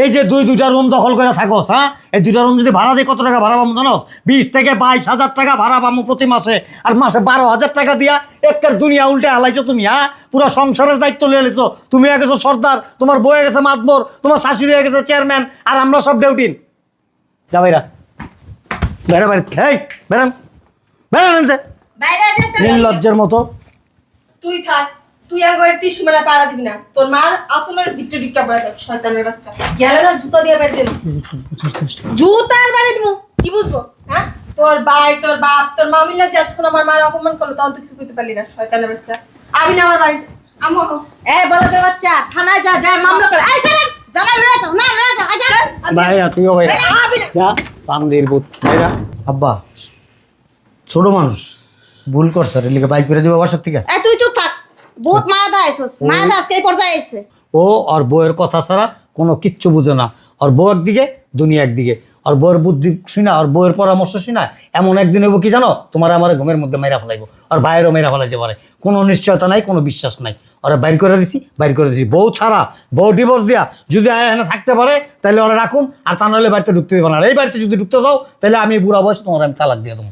এই যে দুইটা রুম দখল করে থাকোস, হ্যাঁ, এই দুইটা রুম যদি ভাড়া দিই কত টাকা ভাড়া পাবো জানো? 20 থেকে 22,000 টাকা ভাড়া পাবো প্রতি মাসে। আর মাসে 12,000 টাকা দিয়া একটা দুনিয়া উল্টে হালাইছো তুমি, হ্যাঁ। পুরো সংসারের দায়িত্ব লিয়ে লেছো। তুমি হয়ে গেছো সর্দার, তোমার বউ হয়ে গেছে মাতবর, তোমার শাশুড়ি হয়ে গেছে চেয়ারম্যান, আর আমরা সব ডেউটিন। যা বাইরা, বেড়া বাড়ি, এই বেড়ান, বেড়ান, নির্লজ্জের মতো। তুই থাক, তুই একবার 30 মানে পাড়া দিবি না। তোর মার আসলের বিচ্চে টিকা পড়ে থাক, শয়তানের বাচ্চা। গেলে না জুতা দিয়ে বের দেব, জুতার বাড়ি দিব। কি বুঝবো, হ্যাঁ? তোর ভাই, তোর বাপ, তোর মা মিলে যতক্ষণ আমার মার অপমান করলো তখন তুই কিছু করতে পারলি না, শয়তানের বাচ্চা। আমি না আমার বাড়ি আমো বলদের বাচ্চা, থানায় যা, যা মামলা করে। এই চল, জামাই লয়ে যাও, না লয়ে যাও, আজ ভাইরা তুইও ভাইরা যা, পান্দির ভূত ভাইরা। আব্বা ছোট মানুষ ভুল করছে, রে লিখে বাইক করে দিব বাসার থেকে। এই তুই চুপ থাক। বহুত মায়া দা আইছস, মায়া দা আজকে এই পর্যায়ে আইছে। ও আর বউয়ের কথা ছাড়া কোনো কিচ্ছু বুঝে না। আর বউ একদিকে, দুনিয়া একদিকে। আর বউয়ের বুদ্ধি শুনা, আর বউয়ের পরামর্শ শুনা এমন একদিন হইব কি জানো, তোমার আমার ঘুমের মধ্যে মেরা ফেলাইব, আর বাইরেও মেরা ফেলাইতে পারে। কোনো নিশ্চয়তা নাই, কোনো বিশ্বাস নাই। ওরা বাইর করে দিছি। বউ ছাড়া, বউ ডিভোর্স দিয়া যদি এখানে থাকতে পারে তাহলে ওরা রাখুন, আর তা নাহলে বাড়িতে ঢুকতে দেবে না। আর এই বাড়িতে যদি ঢুকতে দাও তাহলে আমি বুড়া বয়স তোমার আমি তালাক দিয়ে দেবো।